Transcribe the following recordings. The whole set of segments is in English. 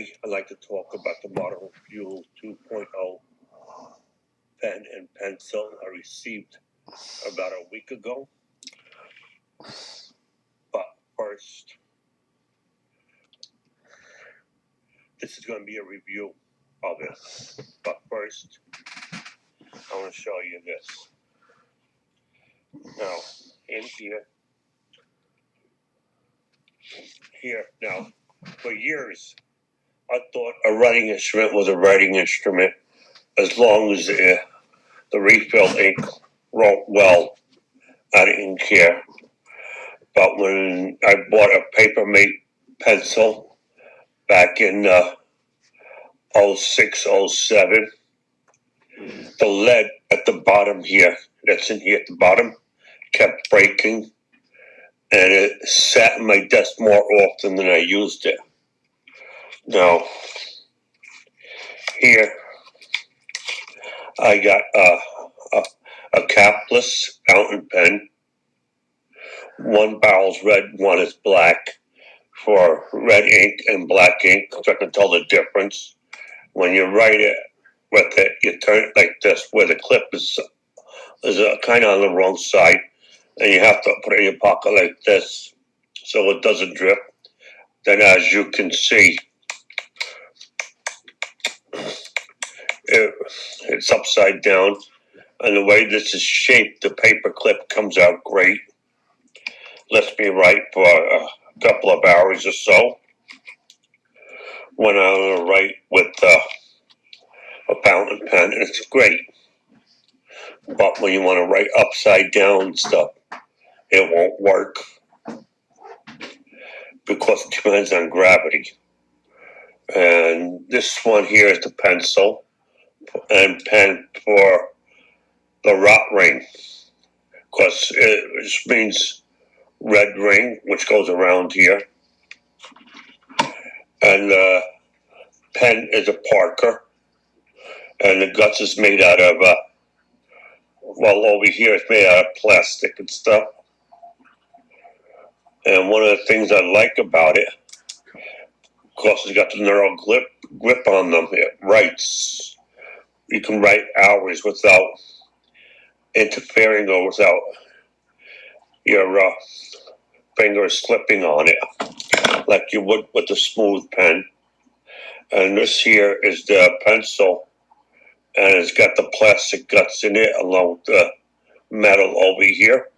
Today, I'd like to talk about the Model Fuel 2.0 pen and pencil I received about a week ago. But first, this is going to be a review of it. But first, I want to show you this. Now, in here, now, for years, I thought a writing instrument was a writing instrument as long as the refill ink wrote well. I didn't care. But when I bought a Papermate pencil back in 06, 07, the lead at the bottom here, that's in here at the bottom, kept breaking, and it sat in my desk more often than I used it. Now, here, I got a Capless Fountain Pen. One barrel's red, one is black, for red ink and black ink, so I can tell the difference. When you write it with it, you turn it like this, where the clip is kind of on the wrong side, and you have to put it in your pocket like this so it doesn't drip. Then, as you can see, it's upside down, and the way this is shaped, the paper clip comes out great. Lets me write for a couple of hours or so when I'm going to write with a fountain pen, and it's great. But when you want to write upside down stuff, it won't work because it depends on gravity. And this one here is the pencil and pen for the Rotring, because it just means red ring, which goes around here. And the pen is a Parker, and the guts is made out of, well, over here it's made out of plastic and stuff. And one of the things I like about it, of course, it's got the neural grip on them. It writes. You can write hours without interfering or without your fingers slipping on it, like you would with a smooth pen. And this here is the pencil, and it's got the plastic guts in it along with the metal over here.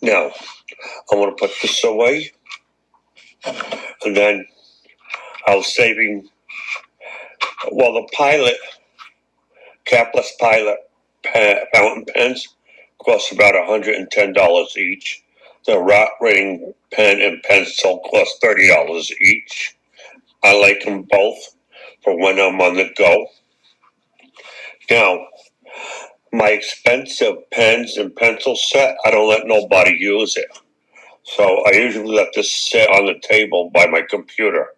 Now, I want to put this away, and then I was saving, well, the Pilot, Capless Pilot fountain pens cost about $110 each. The Rotring pen and pencil cost $30 each. I like them both for when I'm on the go. Now, my expensive pens and pencil set, I don't let nobody use it. So I usually let this sit on the table by my computer.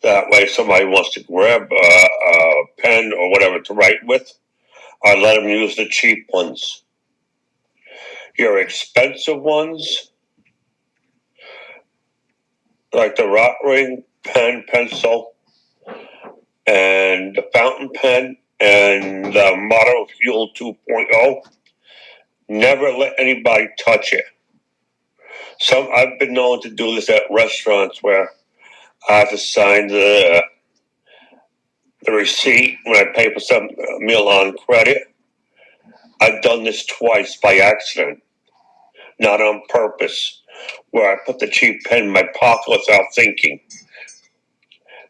That way, if somebody wants to grab a pen or whatever to write with, I let them use the cheap ones. Your expensive ones, like the Rotring pen, pencil, and the fountain pen, and the Model Fuel 2.0, never let anybody touch it. I've been known to do this at restaurants where I have to sign the receipt when I pay for some meal on credit. I've done this twice by accident, not on purpose, where I put the cheap pen in my pocket without thinking.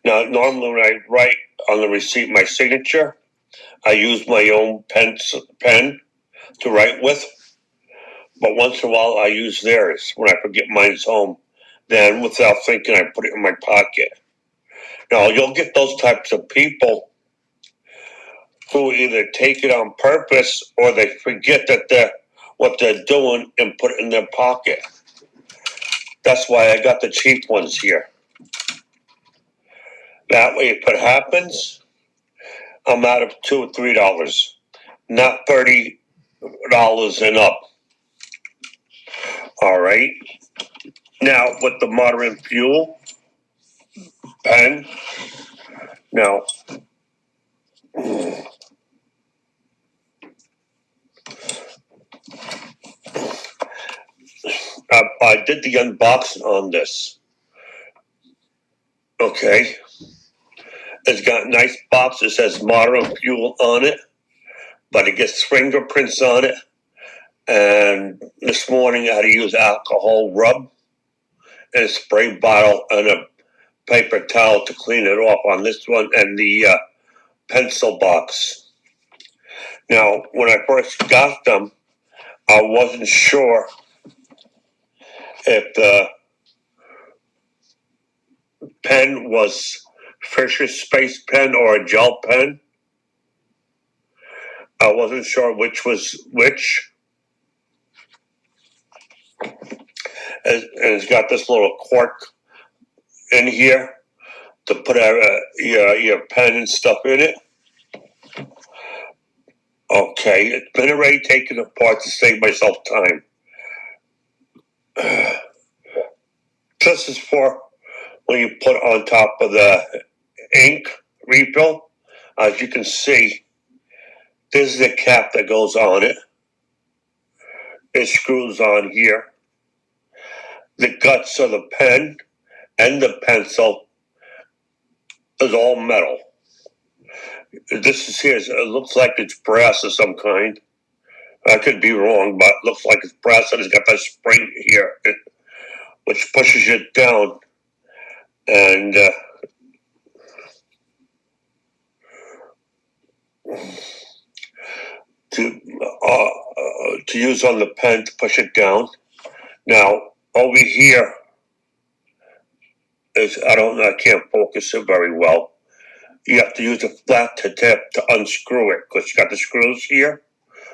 Now, normally when I write on the receipt my signature, I use my own pen to write with. But once in a while, I use theirs when I forget mine's home. Then, without thinking, I put it in my pocket. Now, you'll get those types of people who either take it on purpose or they forget that what they're doing and put it in their pocket. That's why I got the cheap ones here. That way, if it happens, I'm out of $2 or $3, not $30 and up. All right. Now with the moderate fuel pen. Now I did the unboxing on this. Okay. It's got a nice box that says moderate fuel on it, but it gets fingerprints on it. And this morning I had to use alcohol rub and a spray bottle and a paper towel to clean it off on this one and the pencil box. Now, when I first got them, I wasn't sure if the pen was Fisher's Space Pen or a gel pen. I wasn't sure which was which. And it's got this little cork in here to put your pen and stuff in it. Okay, it's been already taken apart to save myself time. This is for when you put on top of the ink refill. As you can see, this is the cap that goes on it. It screws on here. The guts of the pen and the pencil is all metal. This is here, it looks like it's brass of some kind. I could be wrong, but it looks like it's brass and it's got that spring here, which pushes it down. And to use on the pen to push it down. Now, over here is, I can't focus it very well. You have to use a flat tip to unscrew it because you got the screws here,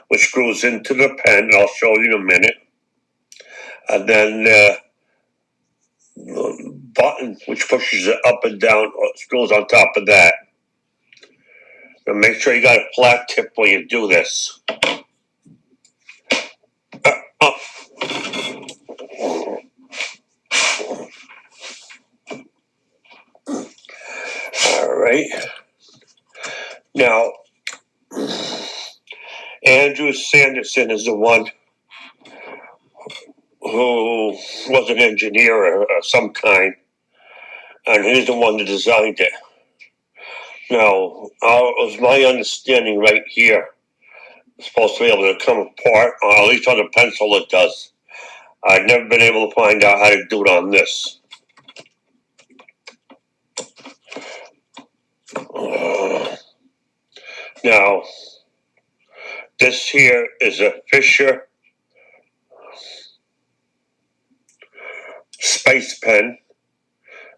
which screws into the pen. I'll show you in a minute. And then the button, which pushes it up and down, screws on top of that. And make sure you got a flat tip when you do this. All right. Now, Andrew Sanderson is the one who was an engineer of some kind, and he's the one that designed it. Now, it was my understanding right here, it's supposed to be able to come apart, or at least on the pencil it does. I've never been able to find out how to do it on this. Now, this here is a Fisher Space Pen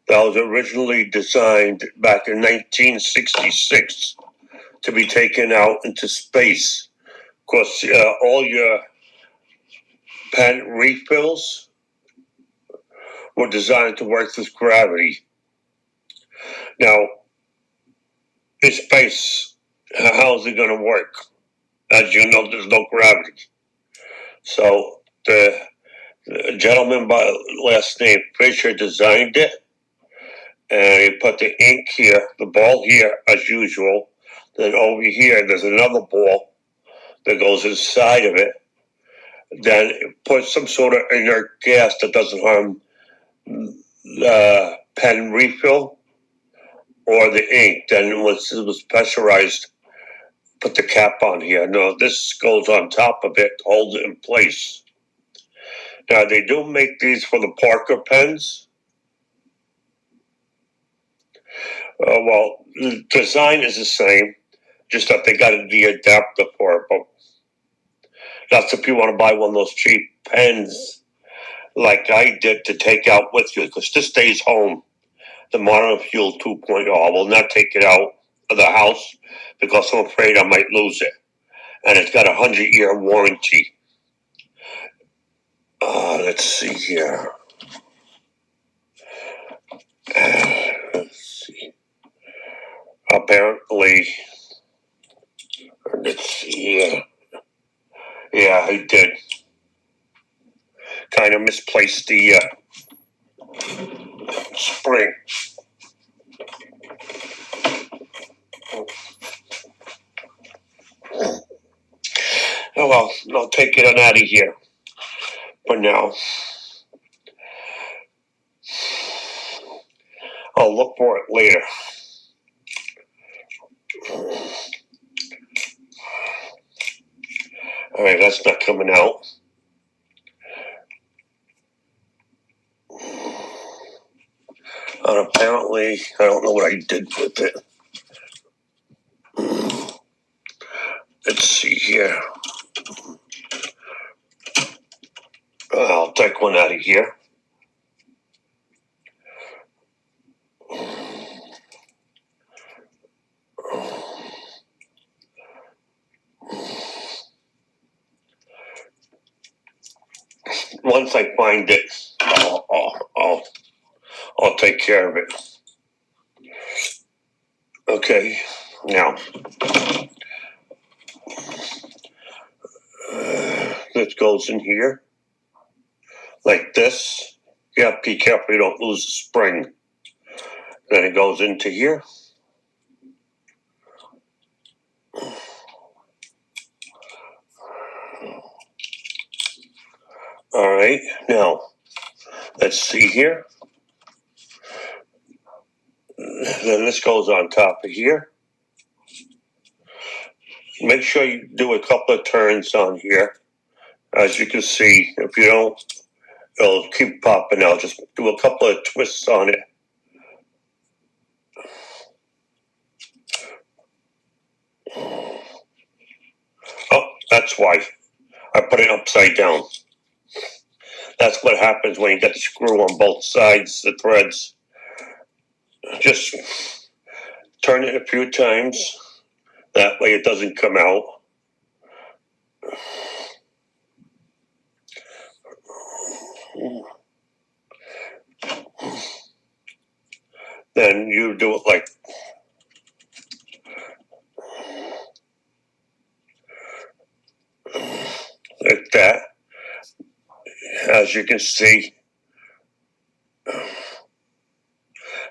that was originally designed back in 1966 to be taken out into space. Of course, all your pen refills were designed to work with gravity. Now, in space, how is it going to work? As you know, there's no gravity. So the gentleman by last name Fisher designed it, and he put the ink here, the ball here as usual. Then over here, there's another ball that goes inside of it. Then put some sort of inert gas that doesn't harm the pen refill or the ink. Then once it was pressurized, put the cap on here. No, this goes on top of it to hold it in place. Now, they do make these for the Parker pens. Well, the design is the same, just that they got the adapter for it. But that's if you want to buy one of those cheap pens like I did to take out with you, because this stays home. The Modern Fuel 2.0. I will not take it out of the house because I'm afraid I might lose it. And it's got a 100-year warranty. Let's see here. Let's see. Apparently, let's see here. Yeah, I did. kind of misplaced the spring. Oh well, I'll take it on out of here for now. I'll look for it later. All right, that's not coming out. And apparently, I don't know what I did with it. Let's see here. I'll take one out of here. Once I find it, I'll take care of it. Okay, now this goes in here like this. Yeah, be careful you don't lose the spring. Then it goes into here. All right, now let's see here. Then this goes on top of here. Make sure you do a couple of turns on here. As you can see, if you don't, it'll keep popping out. Just do a couple of twists on it. Oh, that's why. I put it upside down. That's what happens when you get the screw on both sides, the threads. Just turn it a few times. That way it doesn't come out. Then you do it like that. As you can see,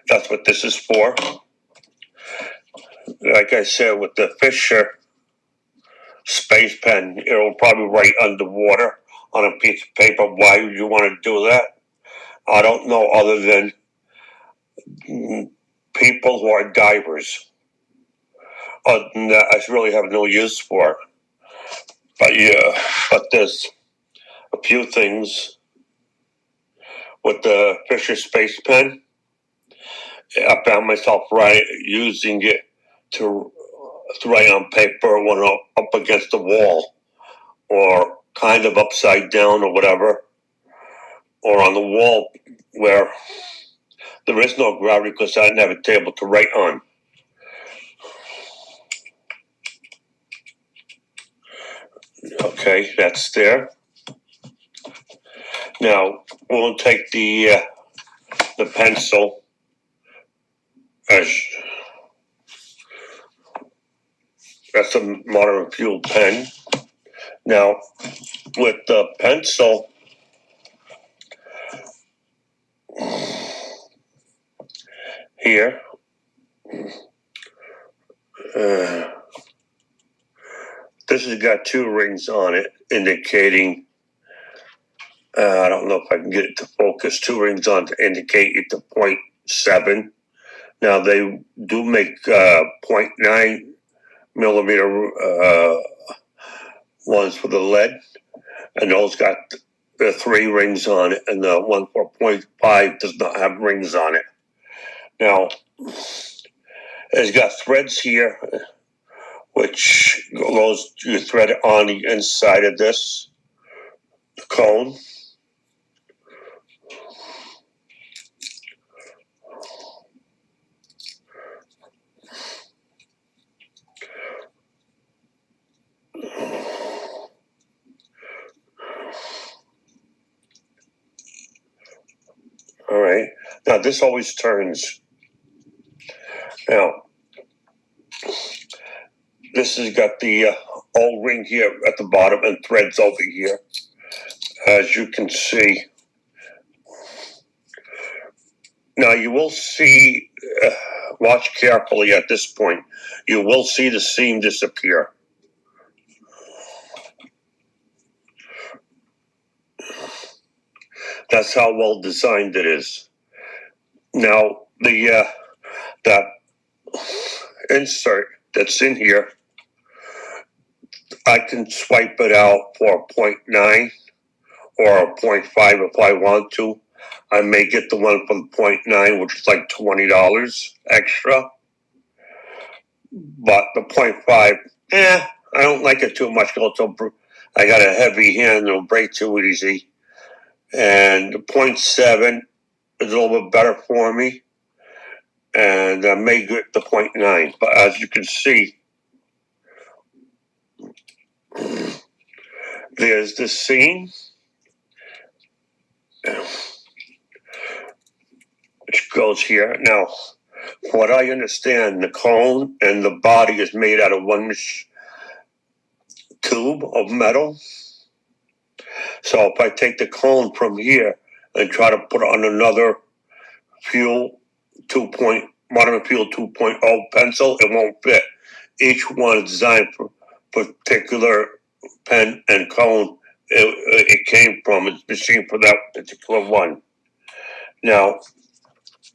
that's what this is for. Like I said, with the Fisher space pen, it'll probably write underwater on a piece of paper. Why would you want to do that? I don't know, other than people who are divers. Other than that, I really have no use for it. But yeah, but there's a few things with the Fisher space pen. I found myself using it to write on paper when up against the wall, or kind of upside down or whatever, or on the wall where there is no gravity because I didn't have a table to write on. Okay, that's there. Now we'll take the pencil that's a modern fuel pen. Now with the pencil, here, this has got 2 rings on it, indicating, I don't know if I can get it to focus, 2 rings on to indicate it to 0.7. Now they do make 0.9 millimeter ones for the lead, and those got the 3 rings on it, and the one for 0.5 does not have rings on it. Now, it's got threads here, which goes, you thread it on the inside of this cone. All right. Now this always turns. Now this has got the O-ring here at the bottom and threads over here. as you can see. Now you will see, watch carefully at this point, you will see the seam disappear. That's how well designed it is. Now that insert that's in here, I can swipe it out for a 0.9 or a 0.5 if I want to. I may get the one for the 0.9, which is like $20 extra. But the 0.5, I don't like it too much. I got a heavy hand, it'll break too easy. And the 0.7 is a little bit better for me. And I may get the 0.9. But as you can see, there's the seam, which goes here. Now, from what I understand, the cone and the body is made out of one tube of metal. So if I take the cone from here and try to put it on another modern fuel 2.0 pencil, it won't fit. Each one is designed for particular pen and cone it came from. It's machined for that particular one. Now,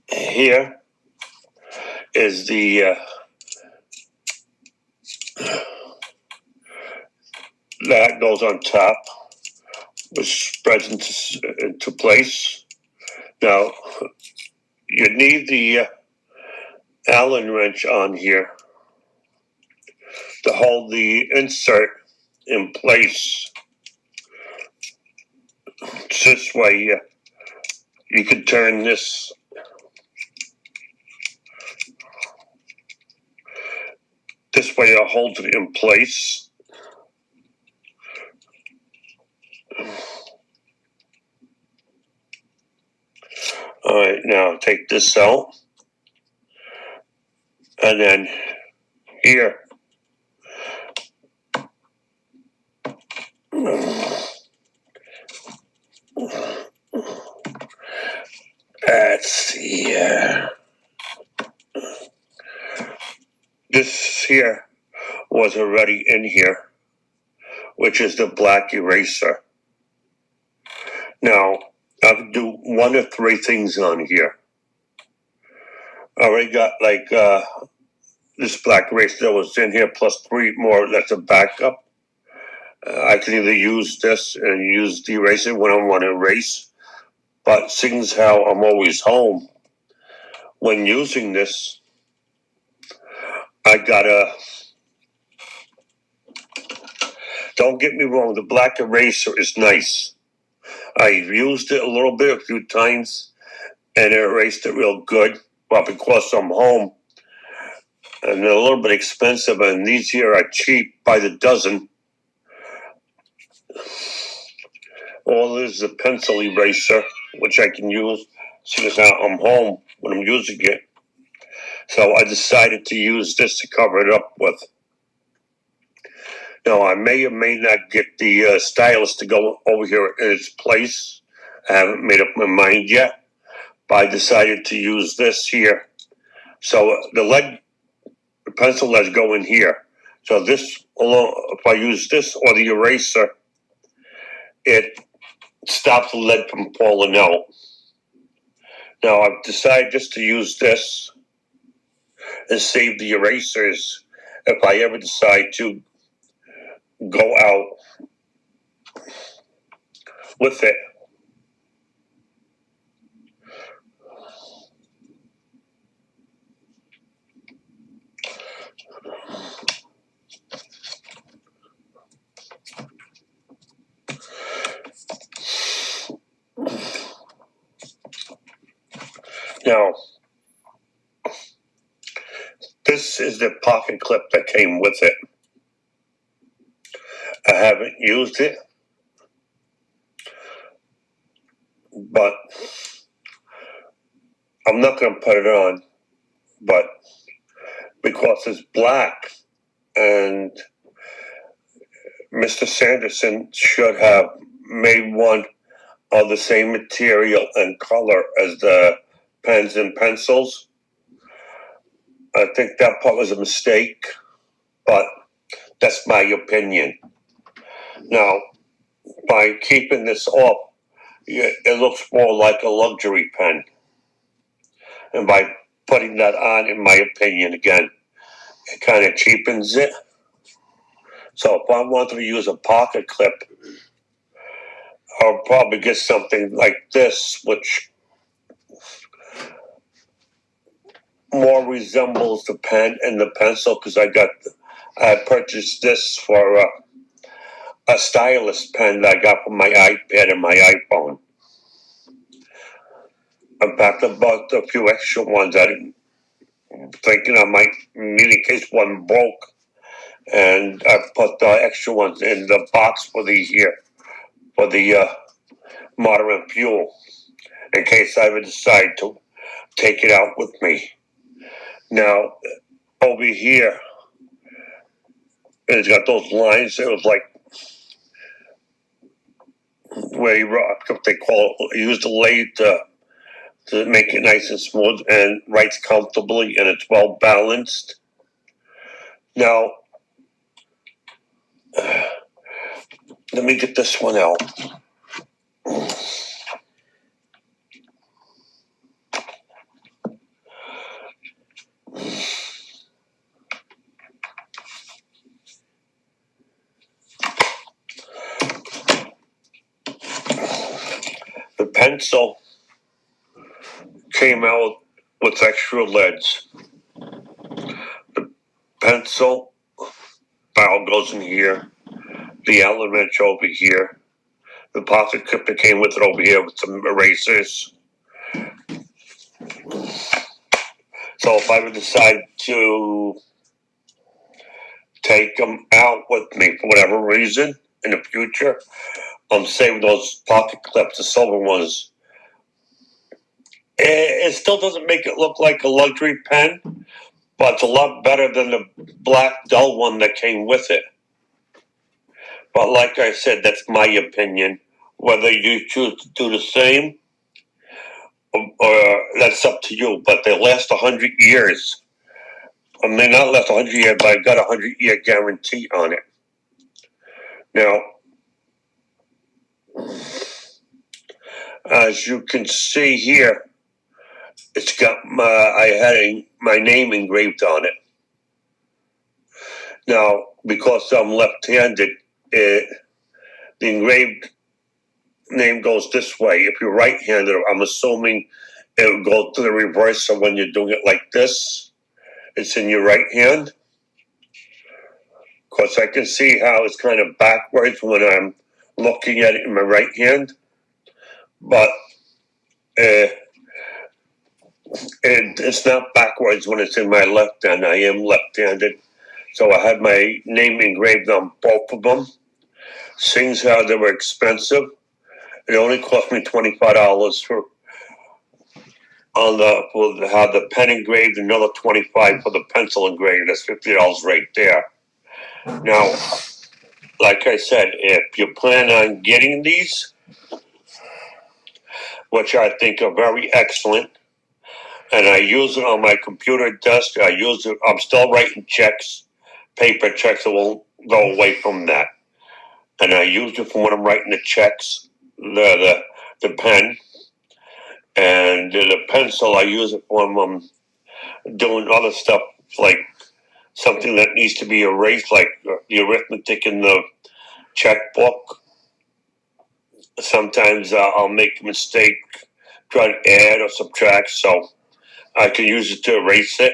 here is the that goes on top, which spreads into place. Now, you need the Allen wrench on here to hold the insert in place. This way, you can turn this way. It holds it in place. All right, now take this out, and then here. That's the this here was already in here, which is the black eraser. Now, I'll do one of three things on here. I already got like this black eraser that was in here plus three more that's a backup. I can either use this and use the eraser when I want to erase, but seeing as how I'm always home, when using this, I gotta, don't get me wrong, the black eraser is nice. I've used it a little bit, a few times, and it erased it real good, but because I'm home, and they're a little bit expensive, and these here are cheap by the dozen. Well, there's a pencil eraser, which I can use, seeing as how I'm home when I'm using it. So I decided to use this to cover it up with. Now, I may or may not get the stylus to go over here in its place. I haven't made up my mind yet, but I decided to use this here. So the pencil leads go in here. So this, if I use this or the eraser, it stops the lead from falling out. Now, I've decided just to use this and save the erasers if I ever decide to go out with it. Now, this is the pocket clip that came with it. I haven't used it, but I'm not going to put it on, but because it's black, and Mr. Sanderson should have made one of the same material and color as the pens and pencils. I think that part was a mistake, but that's my opinion. Now, by keeping this off, it looks more like a luxury pen. And by putting that on, in my opinion, again, it kind of cheapens it. So if I wanted to use a pocket clip, I'll probably get something like this, which more resembles the pen and the pencil, because I purchased this for a stylus pen that I got from my iPad and my iPhone. In fact, I bought a few extra ones. I'm thinking I might need in case one broke, and I put the extra ones in the box for the moderate fuel, in case I ever decide to take it out with me. Now, over here, it's got those lines. It was like where you they call it, use the lathe to make it nice and smooth and writes comfortably, and it's well balanced. Now, let me get this one out. The pencil came out with extra leads. The pencil barrel goes in here. The Allen wrench over here. The pocket clip that came with it over here with some erasers. So if I would decide to take them out with me for whatever reason in the future, I'm saving those pocket clips, the silver ones. It still doesn't make it look like a luxury pen, but it's a lot better than the black dull one that came with it. But like I said, that's my opinion. Whether you choose to do the same, or that's up to you. But they last 100 years. I mean, not last 100 years, but I got a 100-year guarantee on it. Now, as you can see here, it's got my name engraved on it. Now, because I'm left-handed, the engraved name goes this way. If you're right-handed, I'm assuming it would go to the reverse. So when you're doing it like this, it's in your right hand. Of course, I can see how it's kind of backwards when I'm looking at it in my right hand. But it's not backwards when it's in my left hand. I am left-handed. So I had my name engraved on both of them. Seeing how they were expensive, it only cost me $25 for have the pen engraved, another $25 for the pencil engraved. That's $50 right there. Now, like I said, if you plan on getting these, which I think are very excellent, and I use it on my computer desk, I'm still writing checks, paper checks. I won't go away from that. And I use it for when I'm writing the checks, the pen. And the pencil, I use it when I'm doing other stuff, like something that needs to be erased, like the arithmetic in the checkbook. Sometimes I'll make a mistake, try to add or subtract, so I can use it to erase it.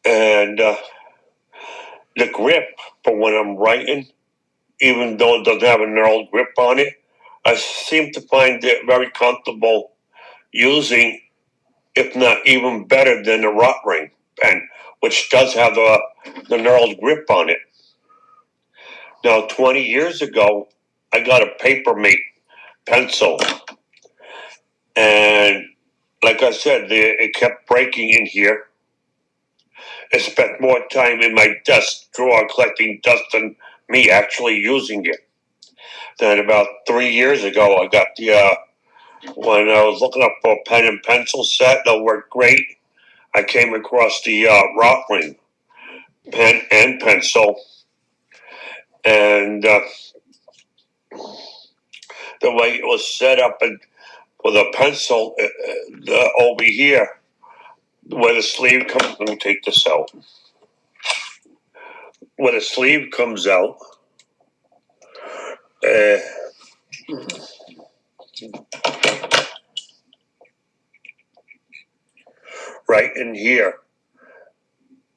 And the grip for when I'm writing, even though it doesn't have a knurled grip on it, I seem to find it very comfortable using, if not even better than the Rotring pen, which does have the knurled grip on it. Now, 20 years ago, I got a Papermate pencil, and like I said, it kept breaking in here. I spent more time in my desk drawer collecting dust than me actually using it. Then about 3 years ago, I got the, when I was looking up for a pen and pencil set that worked great, I came across the Rotring pen and pencil. And the way it was set up and with a pencil over here, where the sleeve comes, let me take this out. Where the sleeve comes out, right in here,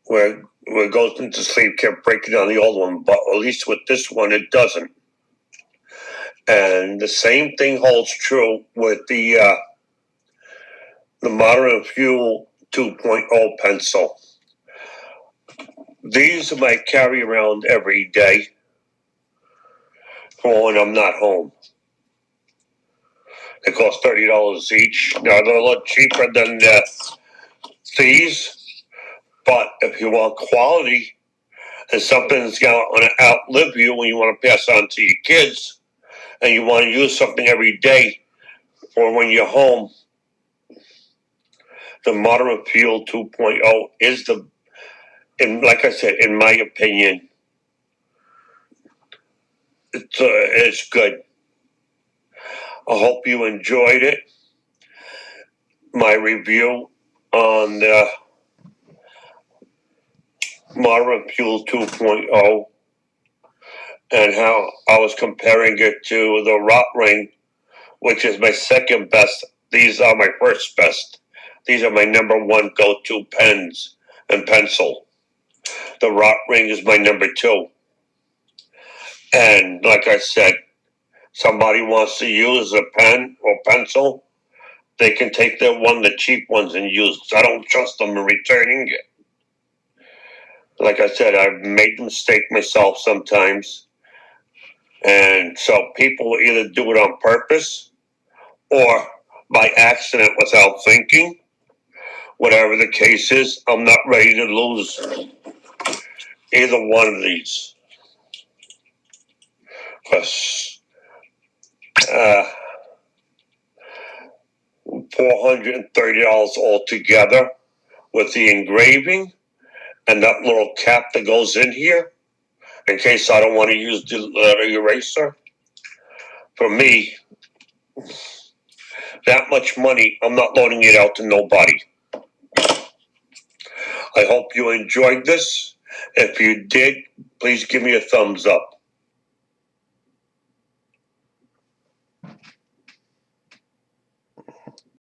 where it goes into the sleeve, kept breaking down the old one, but at least with this one, it doesn't. And the same thing holds true with the Modern Fuel 2.0 pencil. These I might carry around every day for when I'm not home. They cost $30 each. Now they're a lot cheaper than these, but if you want quality and something's going to outlive you when you want to pass on to your kids, and you want to use something every day or when you're home, the Modern Fuel 2.0 is the, and like I said, in my opinion, it's good. I hope you enjoyed it. My review on the Modern Fuel 2.0 and how I was comparing it to the Rotring, which is my second best. These are my first best. These are my number one go-to pens and pencil. The Rotring is my number two. And like I said, somebody wants to use a pen or pencil, they can take the cheap ones and use it. I don't trust them in returning it. Like I said, I've made the mistake myself sometimes. And so people either do it on purpose or by accident without thinking. Whatever the case is, I'm not ready to lose either one of these. Because $430 altogether with the engraving and that little cap that goes in here in case I don't want to use the eraser. For me, that much money, I'm not loaning it out to nobody. I hope you enjoyed this. If you did, please give me a thumbs up.